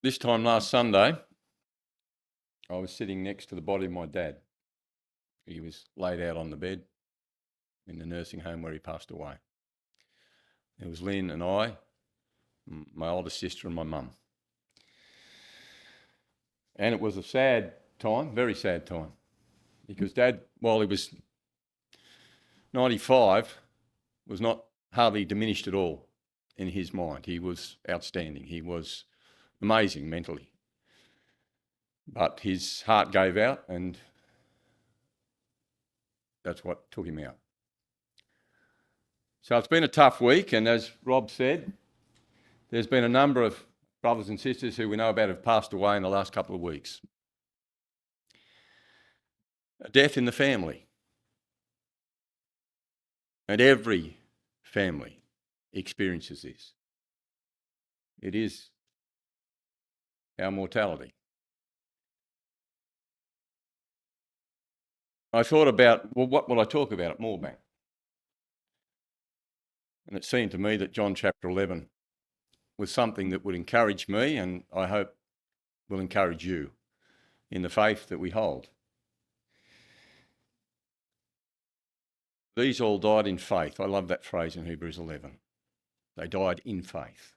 This time last Sunday, I was sitting next to the body of my dad. He was laid out on the bed in the nursing home where he passed away. It was Lynn and I, my older sister and my mum. And it was a sad time, very sad time, because Dad, while he was 95, was not hardly diminished at all in his mind. He was outstanding. He was amazing mentally. But his heart gave out, and that's what took him out. So it's been a tough week, and as Rob said, there's been a number of brothers and sisters who we know about have passed away in the last couple of weeks. A death in the family. And every family experiences this. It is our mortality. I thought about, well, what will I talk about at Moorebank? And it seemed to me that John chapter 11 was something that would encourage me, and I hope will encourage you in the faith that we hold. These all died in faith. I love that phrase in Hebrews 11. They died in faith.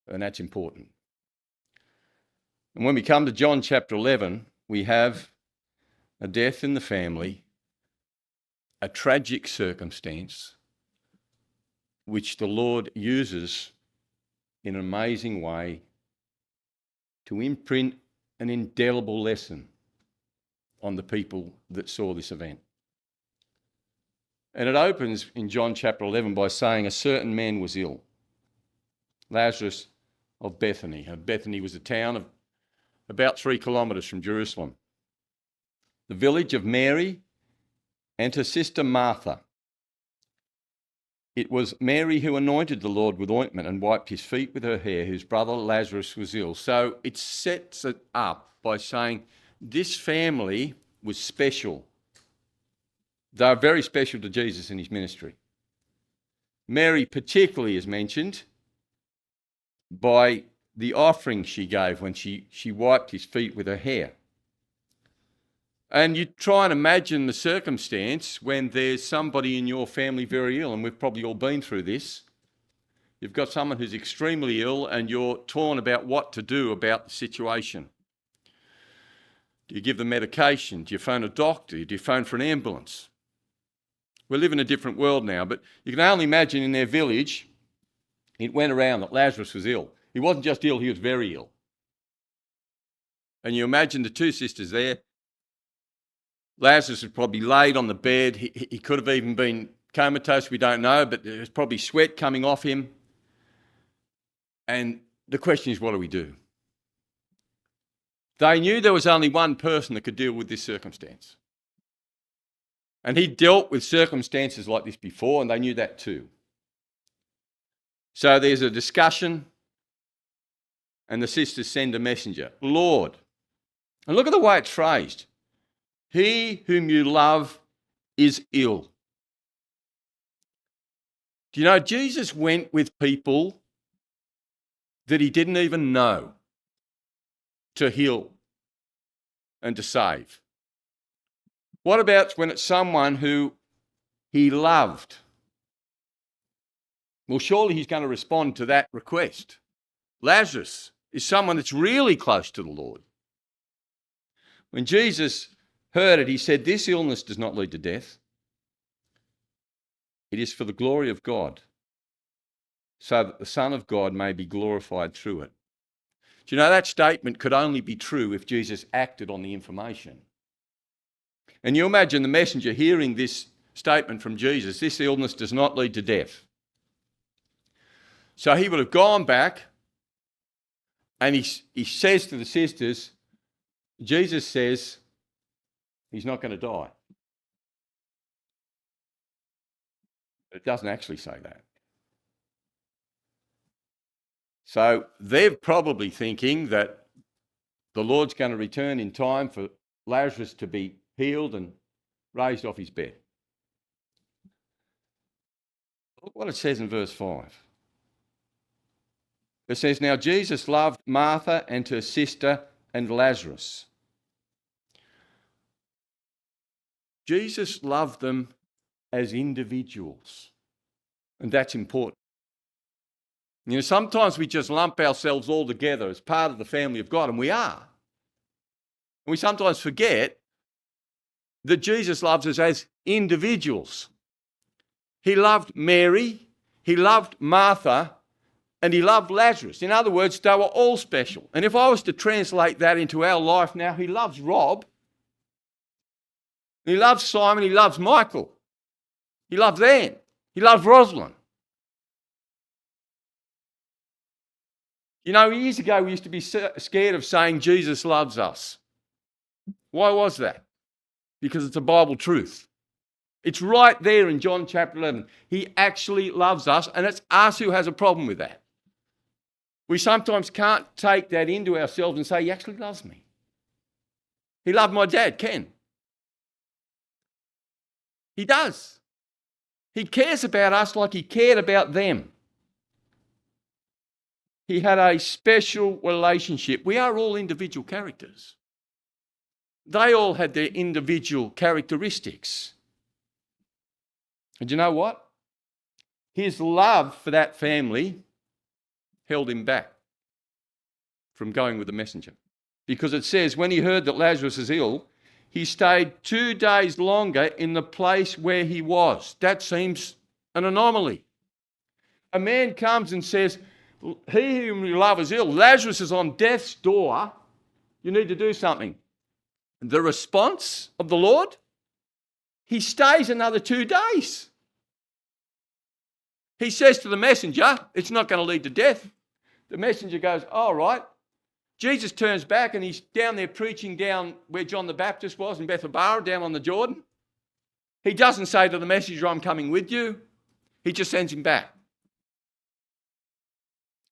And that's important. And when we come to John chapter 11, we have a death in the family, a tragic circumstance, which the Lord uses in an amazing way to imprint an indelible lesson on the people that saw this event. And it opens in John chapter 11 by saying a certain man was ill, Lazarus of Bethany. Bethany was a town of about 3 kilometres from Jerusalem. The village of Mary and her sister Martha. It was Mary who anointed the Lord with ointment and wiped his feet with her hair, whose brother Lazarus was ill. So it sets it up by saying this family was special. They are very special to Jesus in his ministry. Mary particularly is mentioned by the offering she gave when she wiped his feet with her hair. And you try and imagine the circumstance when there's somebody in your family very ill, and we've probably all been through this. You've got someone who's extremely ill and you're torn about what to do about the situation. Do you give them medication? Do you phone a doctor? Do you phone for an ambulance? We live in a different world now, but you can only imagine in their village, it went around that Lazarus was ill. He wasn't just ill, he was very ill. And you imagine the two sisters there. Lazarus was probably laid on the bed. He could have even been comatose, we don't know, but there's probably sweat coming off him. And the question is, what do we do? They knew there was only one person that could deal with this circumstance. And he dealt with circumstances like this before, and they knew that too. So there's a discussion, and the sisters send a messenger, Lord. And look at the way it's phrased. He whom you love is ill. Do you know, Jesus went with people that he didn't even know to heal and to save. What about when it's someone who he loved? Well, surely he's going to respond to that request. Lazarus is someone that's really close to the Lord. When Jesus heard it, he said, this illness does not lead to death. It is for the glory of God, so that the Son of God may be glorified through it. Do you know that statement could only be true if Jesus acted on the information? And you imagine the messenger hearing this statement from Jesus, this illness does not lead to death. So he would have gone back and he says to the sisters, Jesus says he's not going to die. It doesn't actually say that. So they're probably thinking that the Lord's going to return in time for Lazarus to be healed and raised off his bed. Look what it says in verse 5. It says, now Jesus loved Martha and her sister and Lazarus. Jesus loved them as individuals. And that's important. You know, sometimes we just lump ourselves all together as part of the family of God, and we are. And we sometimes forget that Jesus loves us as individuals. He loved Mary, he loved Martha, and he loved Lazarus. In other words, they were all special. And if I was to translate that into our life now, he loves Rob, he loves Simon, he loves Michael, he loves Anne, he loves Rosalind. You know, years ago we used to be scared of saying Jesus loves us. Why was that? Because it's a Bible truth. It's right there in John chapter 11. He actually loves us, and it's us who has a problem with that. We sometimes can't take that into ourselves and say, he actually loves me. He loved my dad, Ken. He does. He cares about us like he cared about them. He had a special relationship. We are all individual characters. They all had their individual characteristics. And you know what? His love for that family held him back from going with the messenger. Because it says when he heard that Lazarus is ill, he stayed 2 days longer in the place where he was. That seems an anomaly. A man comes and says, he whom you love is ill. Lazarus is on death's door. You need to do something. The response of the Lord? He stays another 2 days. He says to the messenger, it's not going to lead to death. The messenger goes, all right. Jesus turns back and he's down there preaching down where John the Baptist was in Bethabara, down on the Jordan. He doesn't say to the messenger, I'm coming with you. He just sends him back.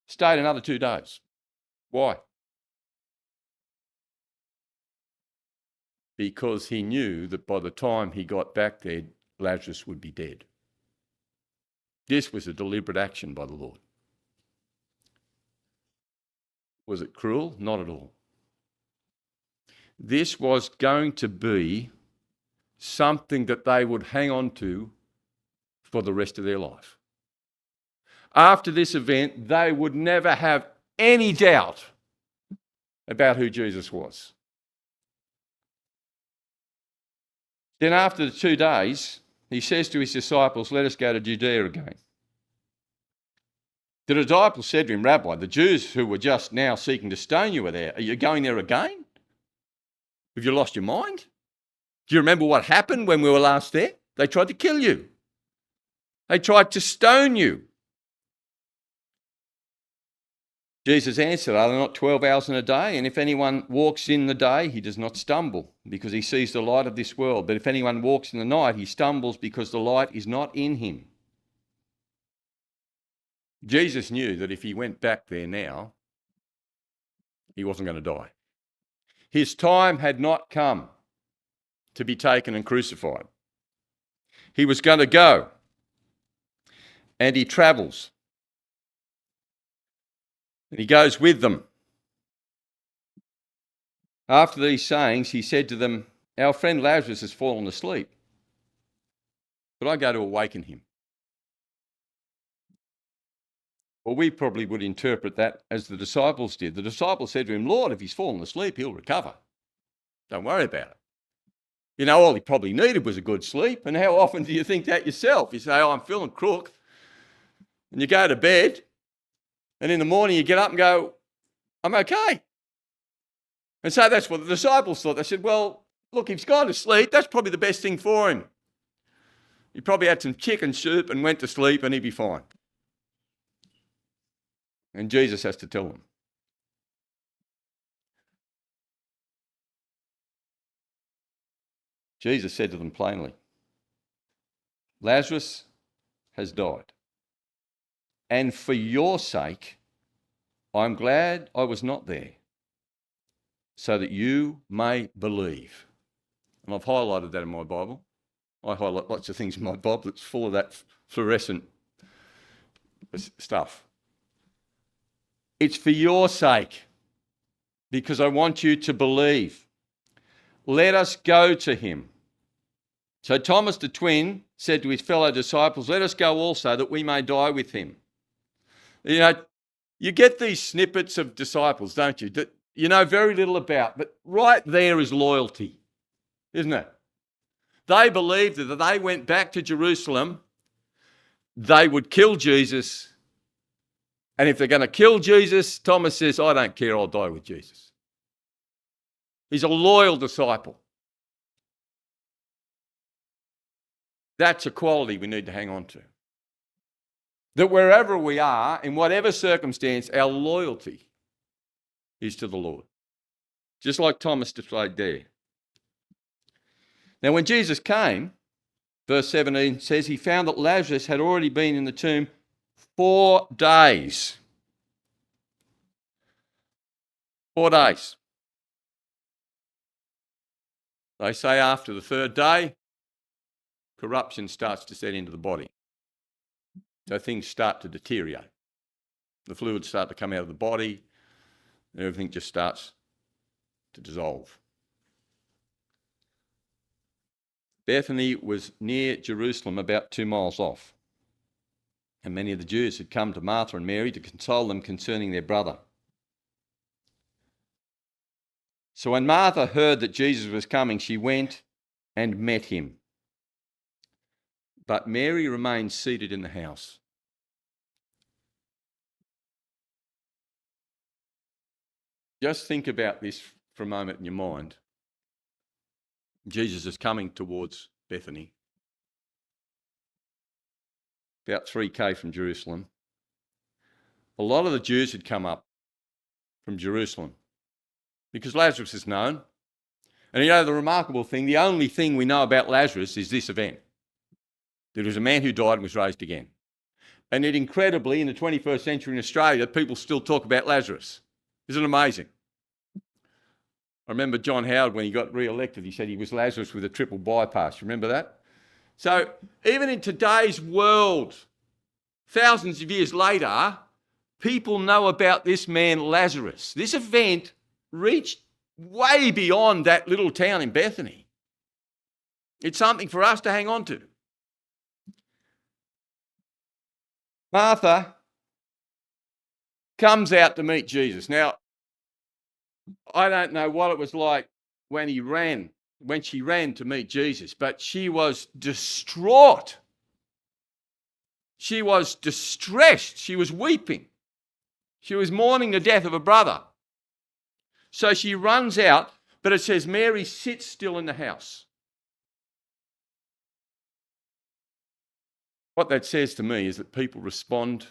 Stayed another 2 days. Why? Because he knew that by the time he got back there, Lazarus would be dead. This was a deliberate action by the Lord. Was it cruel? Not at all. This was going to be something that they would hang on to for the rest of their life. After this event, they would never have any doubt about who Jesus was. Then after the 2 days, he says to his disciples, let us go to Judea again. The disciples said to him, Rabbi, the Jews who were just now seeking to stone you are there. Are you going there again? Have you lost your mind? Do you remember what happened when we were last there? They tried to kill you. They tried to stone you. Jesus answered, are there not 12 hours in a day? And if anyone walks in the day, he does not stumble because he sees the light of this world. But if anyone walks in the night, he stumbles because the light is not in him. Jesus knew that if he went back there now, he wasn't going to die. His time had not come to be taken and crucified. He was going to go, and he travels. And he goes with them. After these sayings, he said to them, our friend Lazarus has fallen asleep, but I go to awaken him. Well, we probably would interpret that as the disciples did. The disciples said to him, Lord, if he's fallen asleep, he'll recover. Don't worry about it. You know, all he probably needed was a good sleep. And how often do you think that yourself? You say, oh, I'm feeling crook. And you go to bed. And in the morning you get up and go, I'm okay. And so that's what the disciples thought. They said, well, look, if he's gone to sleep, that's probably the best thing for him. He probably had some chicken soup and went to sleep and he'd be fine. And Jesus has to tell them. Jesus said to them plainly, Lazarus has died. And for your sake, I'm glad I was not there, so that you may believe. And I've highlighted that in my Bible. I highlight lots of things in my Bible that's full of that fluorescent stuff. It's for your sake, because I want you to believe. Let us go to him. So Thomas the twin said to his fellow disciples, let us go also that we may die with him. You know, you get these snippets of disciples, don't you, that you know very little about, but right there is loyalty, isn't it? They believed that if they went back to Jerusalem, they would kill Jesus. And if they're going to kill Jesus, Thomas says, I don't care, I'll die with Jesus. He's a loyal disciple. That's a quality we need to hang on to. That wherever we are, in whatever circumstance, our loyalty is to the Lord. Just like Thomas displayed there. Now when Jesus came, verse 17 says he found that Lazarus had already been in the tomb 4 days. 4 days. They say after the 3rd day, corruption starts to set into the body. So things start to deteriorate. The fluids start to come out of the body, and everything just starts to dissolve. Bethany was near Jerusalem, about 2 miles off. And many of the Jews had come to Martha and Mary to console them concerning their brother. So when Martha heard that Jesus was coming, she went and met him. But Mary remained seated in the house. Just think about this for a moment in your mind. Jesus is coming towards Bethany, about 3k from Jerusalem. A lot of the Jews had come up from Jerusalem because Lazarus is known. And you know the remarkable thing, the only thing we know about Lazarus is this event. There was a man who died and was raised again. And yet incredibly, in the 21st century in Australia, people still talk about Lazarus. Isn't it amazing? I remember John Howard, when he got re-elected, he said he was Lazarus with a triple bypass. Remember that? So even in today's world, thousands of years later, people know about this man Lazarus. This event reached way beyond that little town in Bethany. It's something for us to hang on to. Martha comes out to meet Jesus. Now, I don't know what it was like when she ran to meet Jesus, but she was distraught. She was distressed. She was weeping. She was mourning the death of a brother. So she runs out, but it says Mary sits still in the house. What that says to me is that people respond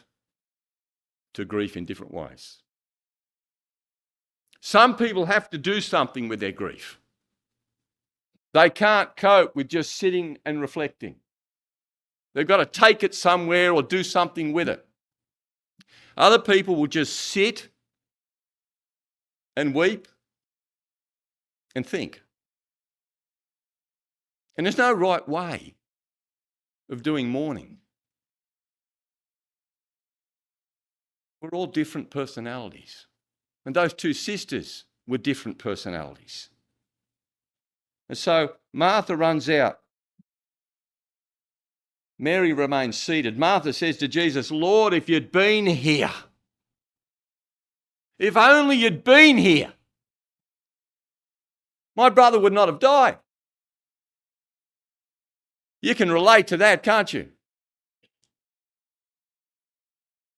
to grief in different ways. Some people have to do something with their grief. They can't cope with just sitting and reflecting. They've got to take it somewhere or do something with it. Other people will just sit and weep and think. And there's no right way of doing mourning. We're all different personalities. And those 2 sisters were different personalities. And so Martha runs out. Mary remains seated. Martha says to Jesus, Lord, if you'd been here, if only you'd been here, my brother would not have died. You can relate to that, can't you?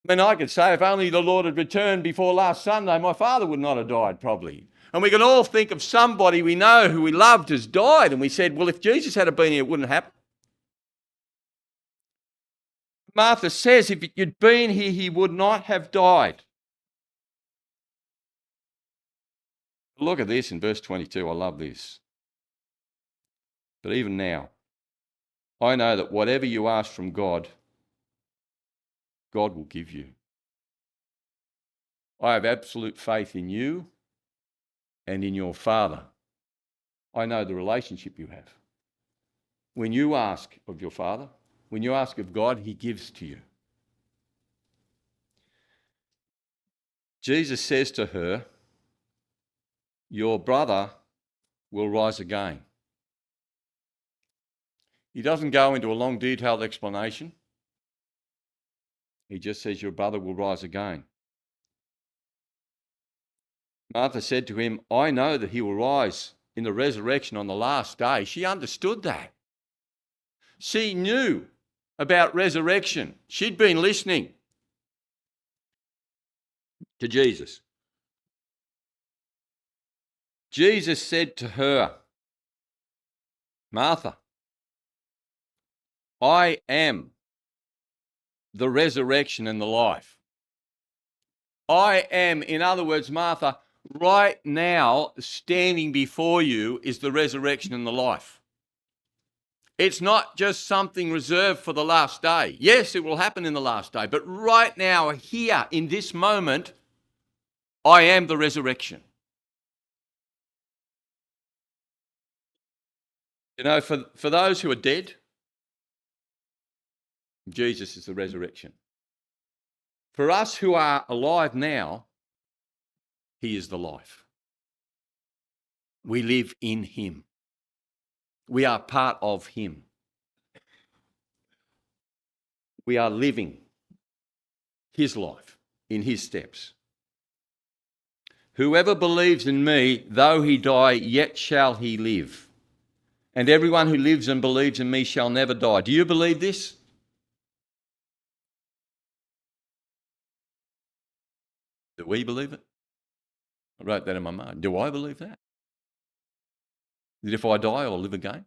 I mean, I could say if only the Lord had returned before last Sunday, my father would not have died probably. And we can all think of somebody we know who we loved has died, and we said, well, if Jesus had been here, it wouldn't happen. Martha says, if you'd been here, he would not have died. Look at this in verse 22. I love this. But even now, I know that whatever you ask from God, God will give you. I have absolute faith in you and in your Father. I know the relationship you have. When you ask of your Father, when you ask of God, he gives to you. Jesus says to her, your brother will rise again. He doesn't go into a long, detailed explanation. He just says, your brother will rise again. Martha said to him, I know that he will rise in the resurrection on the last day. She understood that. She knew about resurrection. She'd been listening to Jesus. Jesus said to her, Martha, I am the resurrection and the life. I am, in other words, Martha, right now standing before you is the resurrection and the life. It's not just something reserved for the last day. Yes, it will happen in the last day, but right now, here, in this moment, I am the resurrection. You know, for those who are dead, Jesus is the resurrection. For us who are alive now, he is the life. We live in him. We are part of him. We are living his life in his steps. Whoever believes in me, though he die, yet shall he live. And everyone who lives and believes in me shall never die. Do you believe this? Do we believe it? I wrote that in my mind. Do I believe that? That if I die, I'll live again?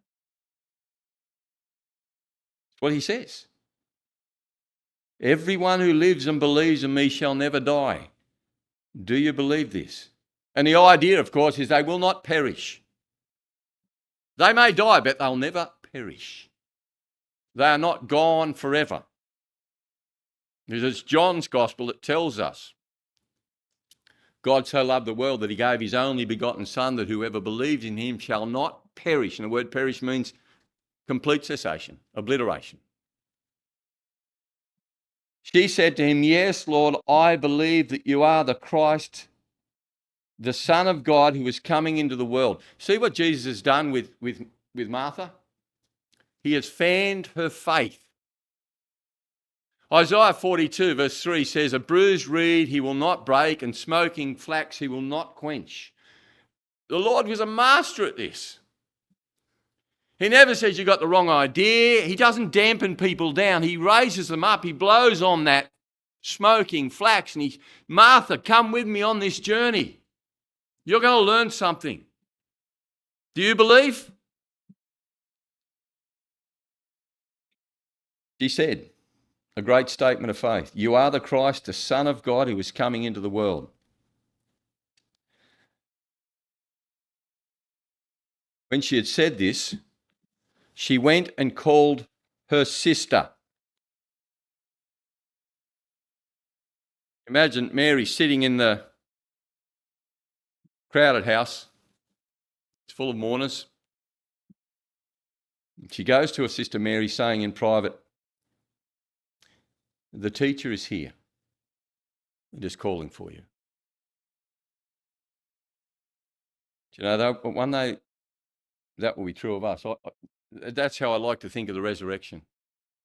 That's what he says. Everyone who lives and believes in me shall never die. Do you believe this? And the idea, of course, is they will not perish. They may die, but they'll never perish. They are not gone forever. Because it's John's gospel that tells us God so loved the world that he gave his only begotten Son, that whoever believes in him shall not perish. And the word perish means complete cessation, obliteration. She said to him, yes, Lord, I believe that you are the Christ, the Son of God who is coming into the world. See what Jesus has done with Martha? He has fanned her faith. Isaiah 42 verse 3 says, a bruised reed he will not break, and smoking flax he will not quench. The Lord was a master at this. He never says you got the wrong idea. He doesn't dampen people down. He raises them up. He blows on that smoking flax and Martha, come with me on this journey. You're going to learn something. Do you believe? She said, a great statement of faith. You are the Christ, the Son of God who is coming into the world. When she had said this, she went and called her sister. Imagine Mary sitting in the crowded house. It's full of mourners. She goes to her sister Mary, saying in private, the teacher is here. I'm just calling for you. Do you know, one day that will be true of us. That's how I like to think of the resurrection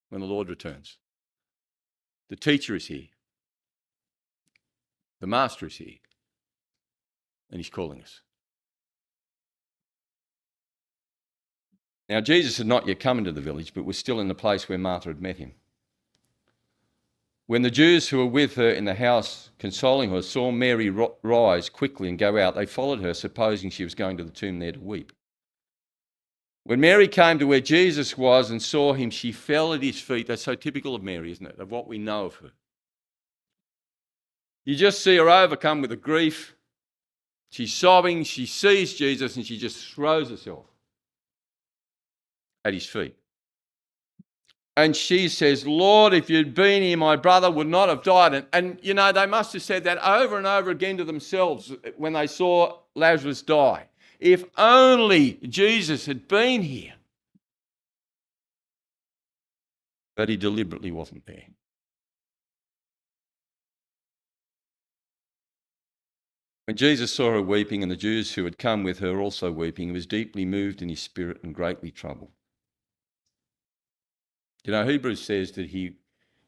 when the Lord returns. The teacher is here. The master is here. And he's calling us. Now, Jesus had not yet come into the village, but was still in the place where Martha had met him. When the Jews who were with her in the house consoling her saw Mary rise quickly and go out, they followed her, supposing she was going to the tomb there to weep. When Mary came to where Jesus was and saw him, she fell at his feet. That's so typical of Mary, isn't it? Of what we know of her. You just see her overcome with the grief. She's sobbing. She sees Jesus and she just throws herself at his feet. And she says, Lord, if you'd been here, my brother would not have died. And you know, they must have said that over and over again to themselves when they saw Lazarus die. If only Jesus had been here. But he deliberately wasn't there. When Jesus saw her weeping and the Jews who had come with her also weeping, he was deeply moved in his spirit and greatly troubled. You know, Hebrews says that he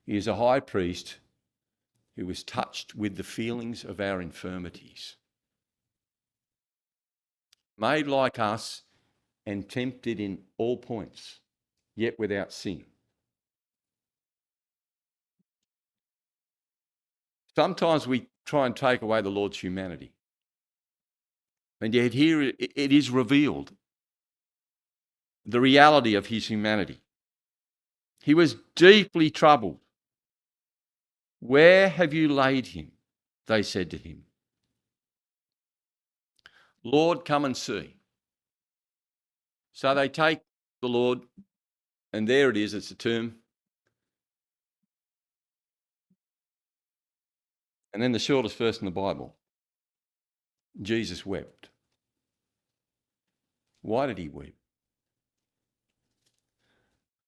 is a high priest who was touched with the feelings of our infirmities, made like us and tempted in all points, yet without sin. Sometimes we try and take away the Lord's humanity. And yet here it is revealed, the reality of his humanity. He was deeply troubled. "Where have you laid him?" they said to him. "Lord, come and see." So they take the Lord, and there it is, it's a tomb. And then the shortest verse in the Bible, Jesus wept. Why did he weep?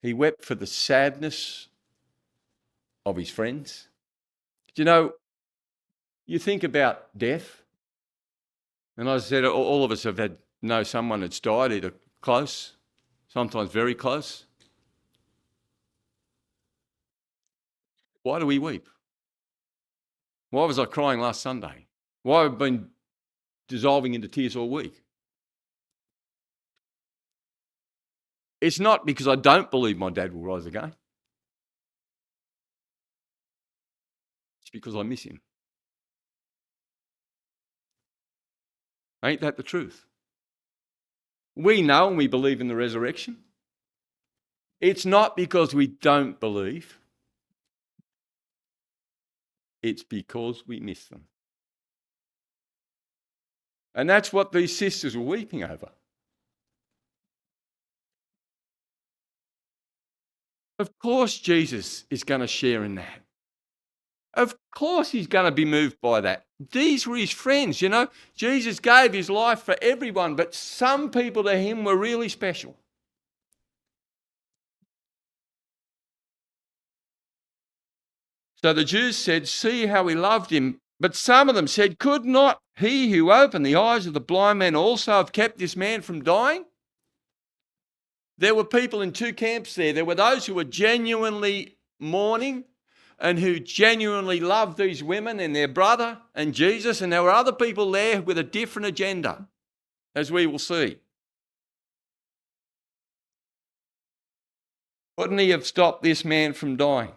He wept for the sadness of his friends. Do you know, you think about death, and as I said, all of us have know someone that's died, either close, sometimes very close. Why do we weep? Why was I crying last Sunday? Why have I been dissolving into tears all week? It's not because I don't believe my dad will rise again. It's because I miss him. Ain't that the truth? We know and we believe in the resurrection. It's not because we don't believe. It's because we miss them. And that's what these sisters were weeping over. Of course Jesus is going to share in that. Of course he's going to be moved by that. These were his friends, you know. Jesus gave his life for everyone, but some people to him were really special. So the Jews said, "See how he loved him." But some of them said, "Could not he who opened the eyes of the blind man also have kept this man from dying?" There were people in two camps there. There were those who were genuinely mourning and who genuinely loved these women and their brother and Jesus, and there were other people there with a different agenda, as we will see. Couldn't he have stopped this man from dying?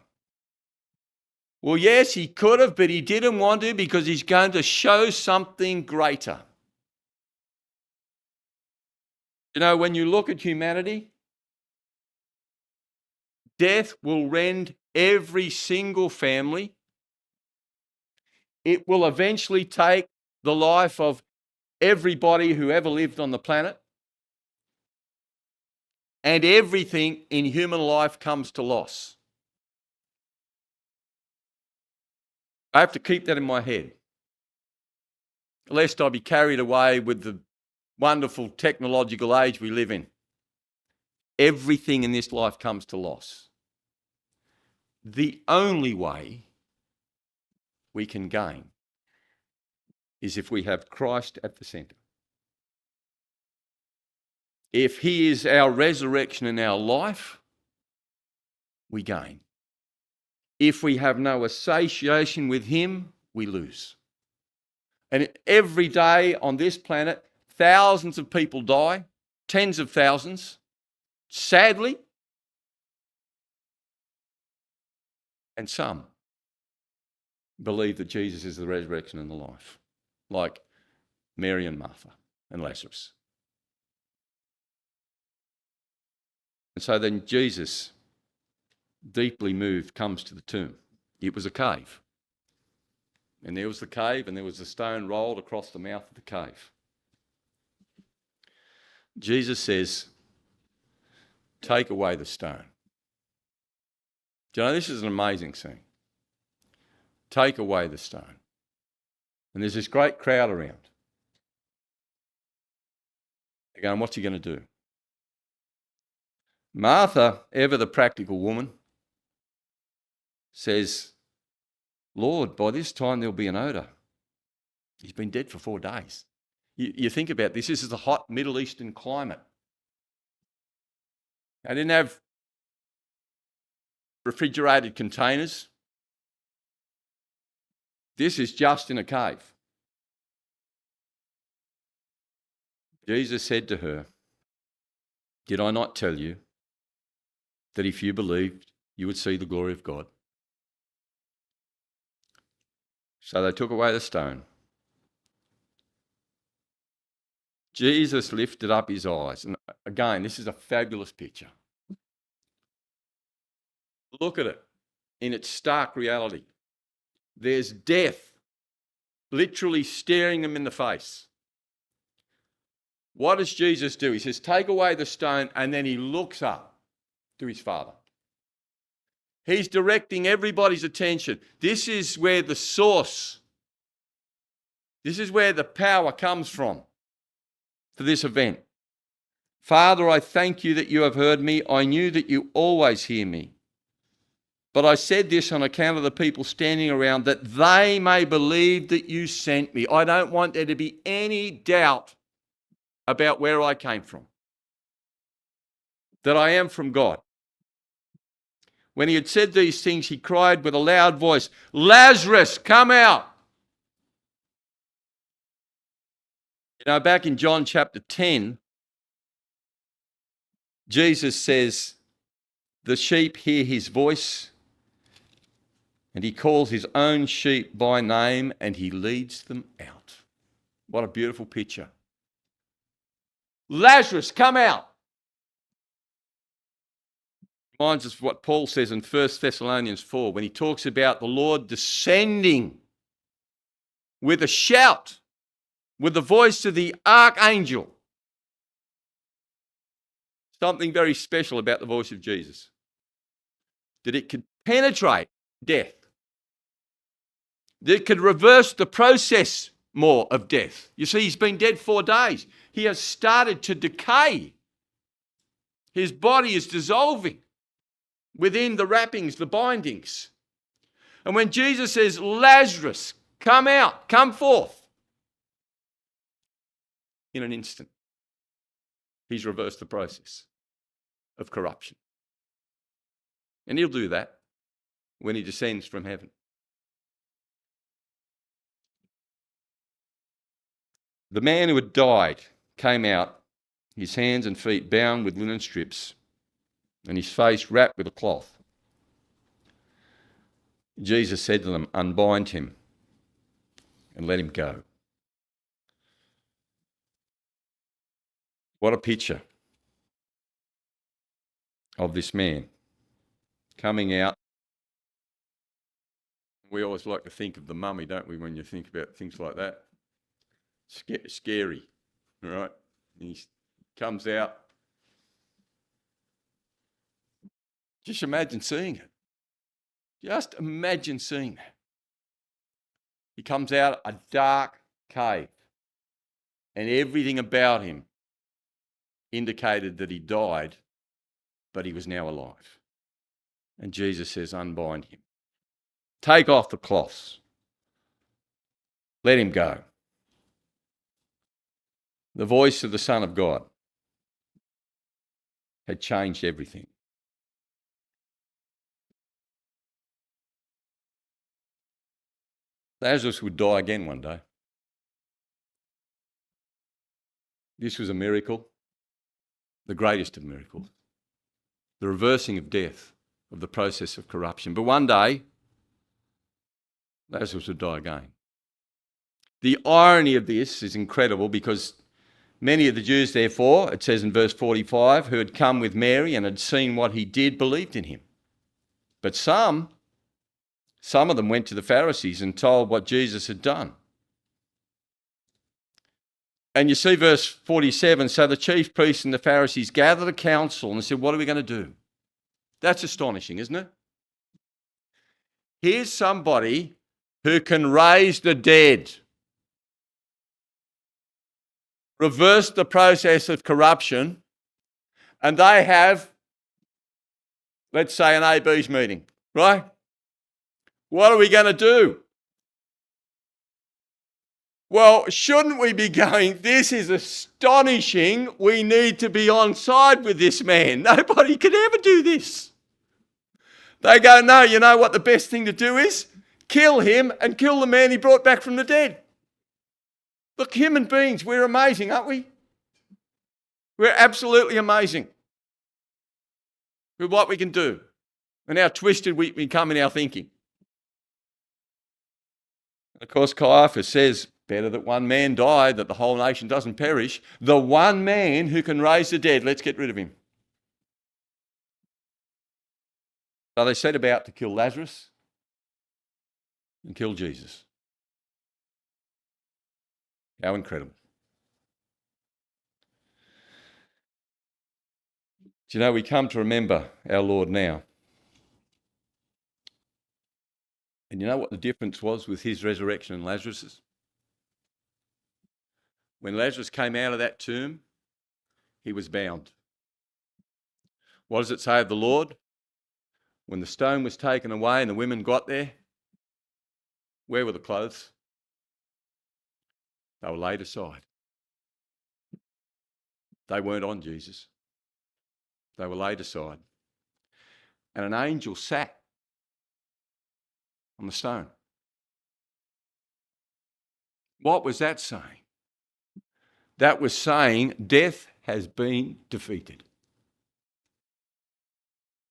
Well, yes, he could have, but he didn't want to because he's going to show something greater. You know, when you look at humanity, death will rend every single family. It will eventually take the life of everybody who ever lived on the planet. And everything in human life comes to loss. I have to keep that in my head, lest I be carried away with the wonderful technological age we live in. Everything in this life comes to loss. The only way we can gain is if we have Christ at the centre. If he is our resurrection and our life, we gain. If we have no association with him, we lose. And every day on this planet, thousands of people die, tens of thousands, sadly, and some believe that Jesus is the resurrection and the life, like Mary and Martha and Lazarus. And so then Jesus, deeply moved, comes to the tomb. It was a cave. And there was the cave, and there was a stone rolled across the mouth of the cave. Jesus says, "Take away the stone." Do you know, this is an amazing scene. Take away the stone. And there's this great crowd around. They're going, "What's he going to do?" Martha, ever the practical woman, says, "Lord, by this time there'll be an odour. He's been dead for 4 days. You think about this. This is a hot Middle Eastern climate. They didn't have refrigerated containers. This is just in a cave. Jesus said to her, "Did I not tell you that if you believed, you would see the glory of God?" So they took away the stone. Jesus lifted up his eyes. And again, this is a fabulous picture. Look at it in its stark reality. There's death literally staring them in the face. What does Jesus do? He says, "Take away the stone," and then he looks up to his Father. He's directing everybody's attention. This is where the source, this is where the power comes from for this event. "Father, I thank you that you have heard me. I knew that you always hear me. But I said this on account of the people standing around, that they may believe that you sent me." I don't want there to be any doubt about where I came from, that I am from God. When he had said these things, he cried with a loud voice, "Lazarus, come out." You know, back in John chapter 10, Jesus says, "The sheep hear his voice, and he calls his own sheep by name, and he leads them out." What a beautiful picture. "Lazarus, come out." Reminds us of what Paul says in 1 Thessalonians 4 when he talks about the Lord descending with a shout, with the voice of the archangel. Something very special about the voice of Jesus, that it could penetrate death, that it could reverse the process more of death. You see, he's been dead 4 days. He has started to decay. His body is dissolving within the wrappings, the bindings. And when Jesus says, "Lazarus, come out, come forth," in an instant, he's reversed the process of corruption. And he'll do that when he descends from heaven. The man who had died came out, his hands and feet bound with linen strips, and his face wrapped with a cloth. Jesus said to them, "Unbind him and let him go." What a picture of this man coming out. We always like to think of the mummy, don't we, when you think about things like that? Scary, right? And he comes out. Just imagine seeing it. Just imagine seeing that. He comes out a dark cave, and everything about him indicated that he died, but he was now alive. And Jesus says, "Unbind him. Take off the cloths. Let him go." The voice of the Son of God had changed everything. Lazarus would die again one day. This was a miracle, the greatest of miracles, the reversing of death, of the process of corruption. But one day, Lazarus would die again. The irony of this is incredible, because many of the Jews, therefore, it says in verse 45, who had come with Mary and had seen what he did, believed in him. But some of them went to the Pharisees and told what Jesus had done. And you see verse 47, so the chief priests and the Pharisees gathered a council and said, "What are we going to do?" That's astonishing, isn't it? Here's somebody who can raise the dead, reverse the process of corruption, and they have, let's say, an AB's meeting, right? What are we going to do? Well, shouldn't we be going, this is astonishing, we need to be on side with this man. Nobody could ever do this. They go, no, you know what the best thing to do is? Kill him and kill the man he brought back from the dead. Look, human beings, we're amazing, aren't we? We're absolutely amazing with what we can do and how twisted we become in our thinking. Of course, Caiaphas says, better that one man die, that the whole nation doesn't perish. The one man who can raise the dead, let's get rid of him. So they set about to kill Lazarus and kill Jesus. How incredible. Do you know, we come to remember our Lord now. And you know what the difference was with his resurrection and Lazarus's? When Lazarus came out of that tomb, he was bound. What does it say of the Lord? When the stone was taken away and the women got there, where were the clothes? They were laid aside. They weren't on Jesus. They were laid aside. And an angel sat on the stone. What was that saying? That was saying death has been defeated.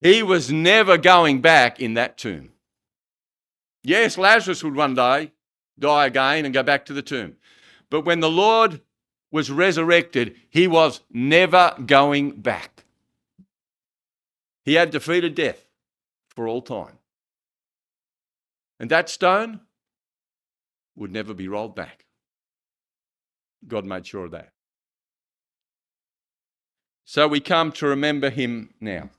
He was never going back in that tomb. Yes, Lazarus would one day die again and go back to the tomb. But when the Lord was resurrected, he was never going back. He had defeated death for all time. And that stone would never be rolled back. God made sure of that. So we come to remember him now.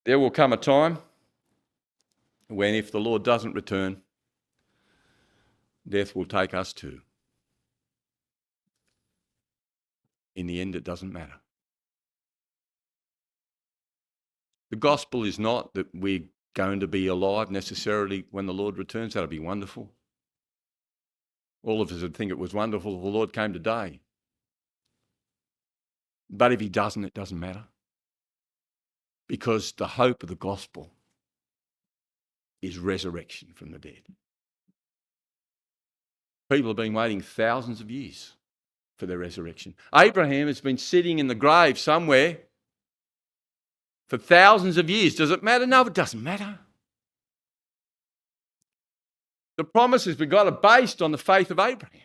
There will come a time when, if the Lord doesn't return, death will take us too. In the end, it doesn't matter. The gospel is not that we're going to be alive necessarily when the Lord returns. That'll be wonderful. All of us would think it was wonderful if the Lord came today. But if he doesn't, it doesn't matter. Because the hope of the gospel is resurrection from the dead. People have been waiting thousands of years for their resurrection. Abraham has been sitting in the grave somewhere for thousands of years. Does it matter? No, it doesn't matter. The promises we got are based on the faith of Abraham.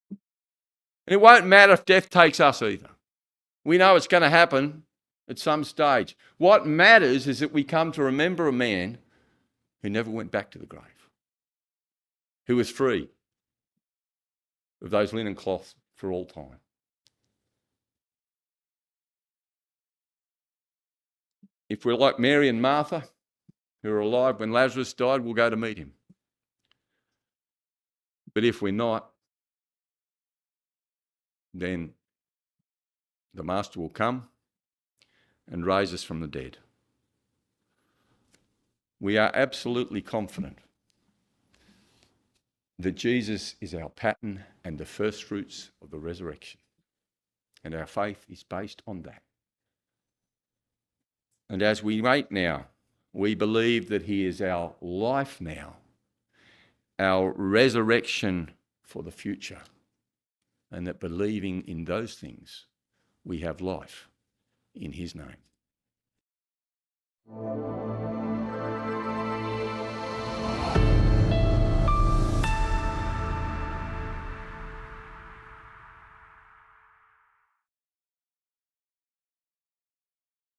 And it won't matter if death takes us either. We know it's going to happen at some stage. What matters is that we come to remember a man who never went back to the grave, who was free of those linen cloths for all time. If we're like Mary and Martha, who were alive when Lazarus died, we'll go to meet him. But if we're not, then the Master will come and raise us from the dead. We are absolutely confident that Jesus is our pattern and the first fruits of the resurrection. And our faith is based on that. And as we wait now, we believe that he is our life now, our resurrection for the future, and that believing in those things, we have life in his name.